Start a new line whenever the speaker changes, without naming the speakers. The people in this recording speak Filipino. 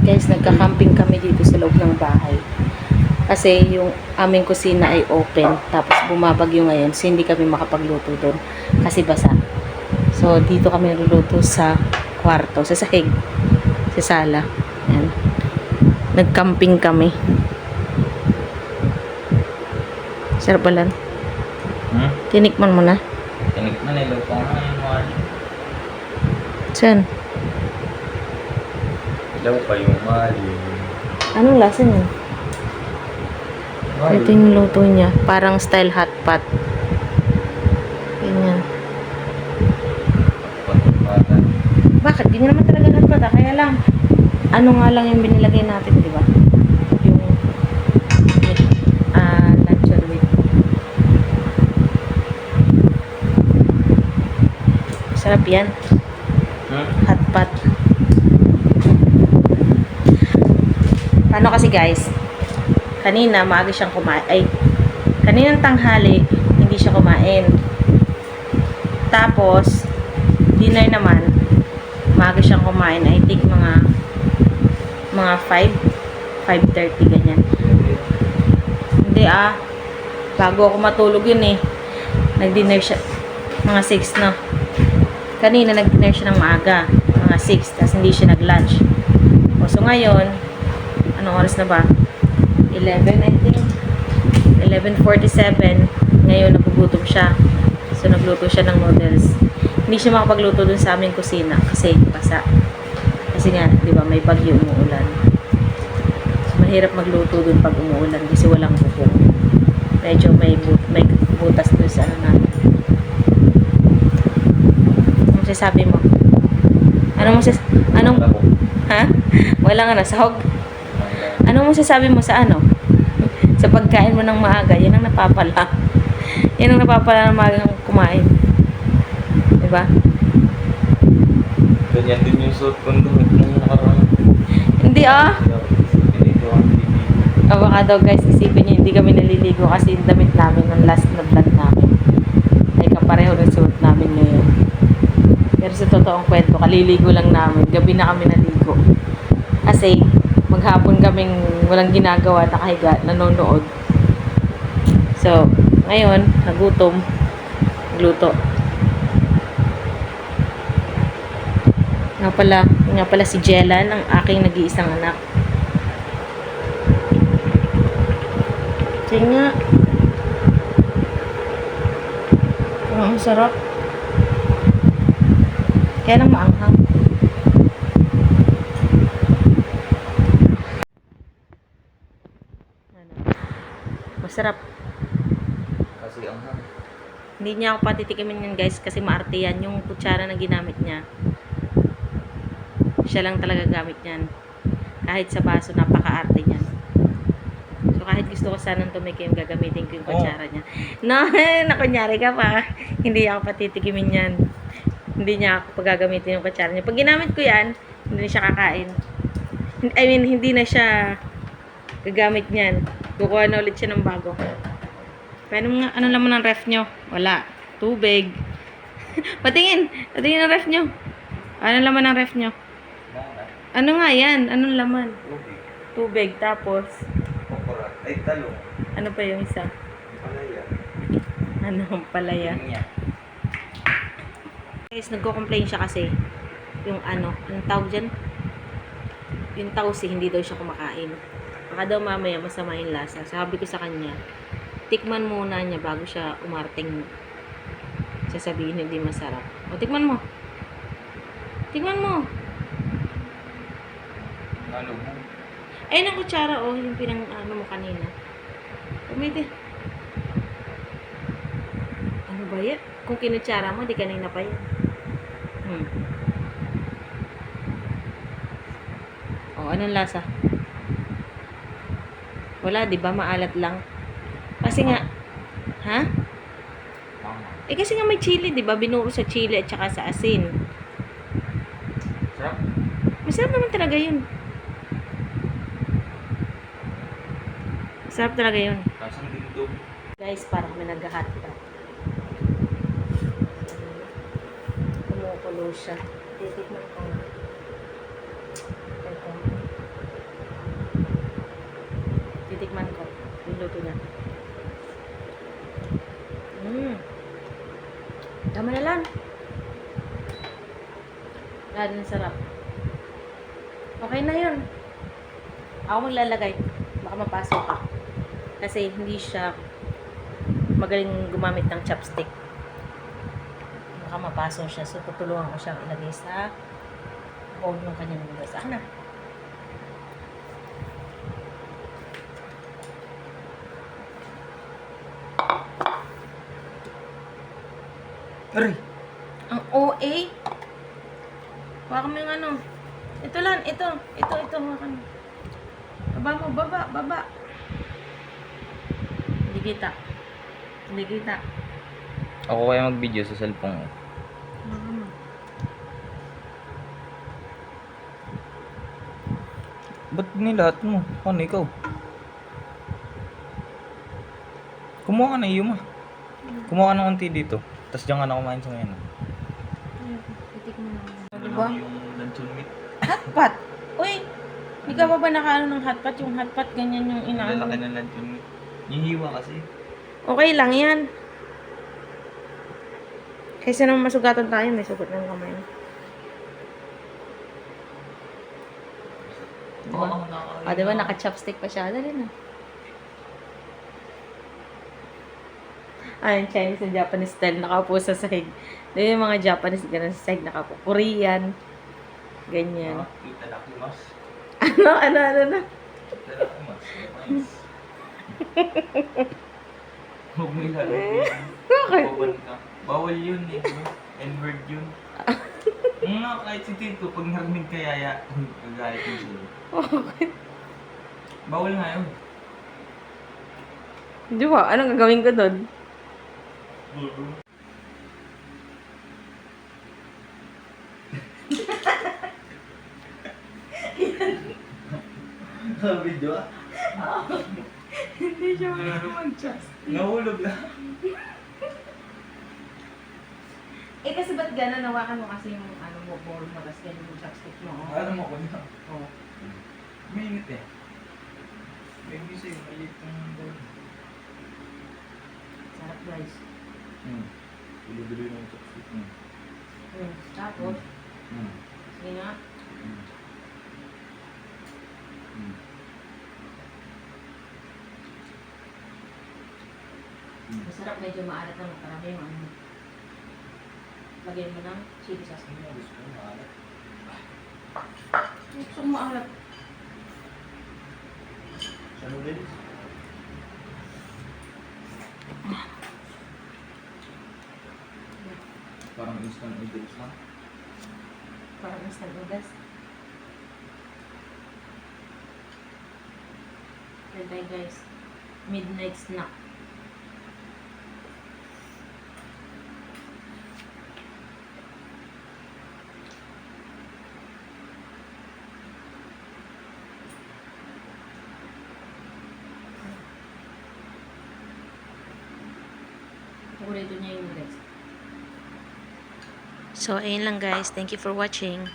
Guys, nagka-camping kami dito sa loob ng bahay. Kasi yung aming kusina ay open. Tapos bumabagyo ngayon. So hindi kami makapagluto doon. Kasi basa. So dito kami niluluto sa kwarto. Sa sahig. Sa sala. Ayan. Nag-camping kami. Sarap ba lang? Tinikman mo na?
Tinikman na ilo pa nga yung mali.
Saan?
Ilaw pa yung mali.
Anong lasa niya? Ito yung luto niya. Parang style hot pot. Ganyan.
Patapatan.
Bakit? Di naman talaga hot pot ah. Kaya lang, ano nga lang yung binilagay natin, di ba? Yung luncheon meat. Sarap yan. Hot pot. Paano kasi guys? Kanina, maaga siyang kumain. Ay, kaninang tanghali, hindi siya kumain. Tapos, dinner naman, maaga siyang kumain. I think mga 5:30 ganyan. Hindi bago ako matulog yun eh. Nag-dinner siya, mga 6 na. Kanina, nag-dinner siya ng maaga, mga 6, tapos hindi siya nag-lunch. So, ngayon, anong oras na ba? 11, I think. 11:47. Ngayon, nagugutom siya. So, nagluto siya ng noodles. Hindi siya makapagluto dun sa aming kusina kasi basa. Kasi nga, di ba, may bagyo, umuulan. So, mahirap magluto dun pag umuulan kasi walang bubong. Medyo may butas dun sa ano namin. Ano sasabi mo? Anong ha? Walang sahog? Ano mo sasabi mo sa sa pagkain mo ng maaga? Yan ang napapala. Yan ang napapala ng maagang kumain. Diba?
Ganyan din yung suot ko doon nung nakaraan.
Hindi baka daw guys, isipin nyo, hindi kami naliligo kasi yung damit namin ng last na vlog namin. Ay kapareho ng suot namin ngayon. Pero sa totoong kwento, kaliligo lang namin. Gabi na kami naligo. Kasi, maghapon kaming walang ginagawa, nakahiga, nanonood. So, ngayon, nagutom, nagluto. Nga pala si Jellan, ang aking nag-iisang anak. Sige nga. Ang sarap. Kaya lang maanghang. Masarap.
Kasi ang hang.
Hindi niya ako patitikimin yan guys kasi maarte yan. Yung kutsara na ginamit niya. Siya lang talaga gamit yan. Kahit sa baso, napaka-arte niyan. So kahit gusto ko sanang tumikim, gagamitin ko yung kutsara niya. No, nakunyari ka pa. Hindi ako patitikimin yan. Hindi niya ako pagagamitin yung kutsara niya. Pag ginamit ko yan, hindi na siya kakain. I mean, hindi na siya gagamit niyan. Kukuha na ulit siya ng bago. Pero nga, ano laman ng ref nyo? Wala. Tubig. Patingin ang ref nyo. Ano laman ng ref nyo? Ano nga yan? Anong laman? Tubig. Tapos,
Kokora. Ay, talong.
ano pa yung isa?
Palaya.
Ano ang palaya? Guys, nagko-complain siya kasi yung anong tawag dyan? Yung tausi, hindi daw siya kumakain. Baka daw mamaya masama yung lasa. Sabi ko sa kanya, tikman muna niya bago siya umarting sasabihin hindi masarap. O, tikman mo. Tikman mo.
Ano mo?
Ayun ang kutsara, yung pinang mo kanina. Umiti. Ano ba yan? Kung kinutsara mo, di kanina pa yan. Anong lasa? Wala, di ba? Maalat lang. Kasi nga, ha? Kasi nga may chili, di ba? Binuo sa chili at saka sa asin.
Sarap?
Masarap naman talaga yun. Masarap talaga yun.
Kasang dito.
Guys, parang may nag-hotdog. Kumukulo siya. Titikman ko nga. Ito. luto niya. Tama na lang. Lalo ng sarap. Okay na yun. Ako maglalagay. Baka mapasok ka. Kasi hindi siya magaling gumamit ng chopstick. Baka mapasok siya. So, tutulungan ko siyang ilagay sa bowl ng kanyang noodles. Ako na.
Aray!
Ang OA. Baka mo yung ano. Ito lang. Ito. Hawakan mo. Baba mo. Baba. Hindi kita.
Ako kaya mag-video sa cellphone ko.
Hawakan mo.
Ba't nilahat mo? Ano ikaw? Kumuha ka na iyo ma. Kumuha ka ng unti dito. Tapos diyan ka na kumain sa ngayon.
Titik mo lang.
Ano
Diba?
lang yung luncheon meat?
Hotpot. Uy. Hindi ka ba nakaano ng hotpot? Yung hotpot, ganyan yung inaano.
Lalaki ng luncheon meat. Yung hiwa kasi.
Okay lang yan. Kaysa naman masugatan tayo, may sugat ng kamay. Diba? Diba? Naka-chopstick pa siya. Dali na. Ayun, Chinese and Japanese style. Nakaupo sa sahig. Dito yung mga Japanese ganun sa sahig. Nakaupo. Korean. Ganyan.
Itadakimasu.
Ano na?
Itadakimasu. Nice. Huwag mo ilalagay.
Bakit?
Bawal yun eh. N-word yun. Nga, kahit si Tito, pag narinig ka yaya, gagalit mo sila. Bawal nga yun.
Di ba? Anong gagawin ko doon?
Video ah.
Hindi siya mag-chopstick.
Nahulog na.
Eh kasi ba't gano'n? Nawakan mo kasi yung ano mo, bowl mo, tapos ganyan yung chopstick mo. Oh.
Alam mo ko na.
Oh.
Mainit eh. Baby sa'yo, maliit ng bowl.
Sarap guys.
Tuloy-tuloy ng chopstick mo.
Tapos, sige nga. Masarap, medyo maalat lang. Marami yung ano. Lagyan mo ng chili sauce.
Gusto ko maalat.
Gusto ko maalat.
Sa noodles? Parang instant noodles lang.
Parang instant noodles. Bye guys. Midnight snack. Paborito niya yung noodles. So, ayun lang guys. Thank you for watching.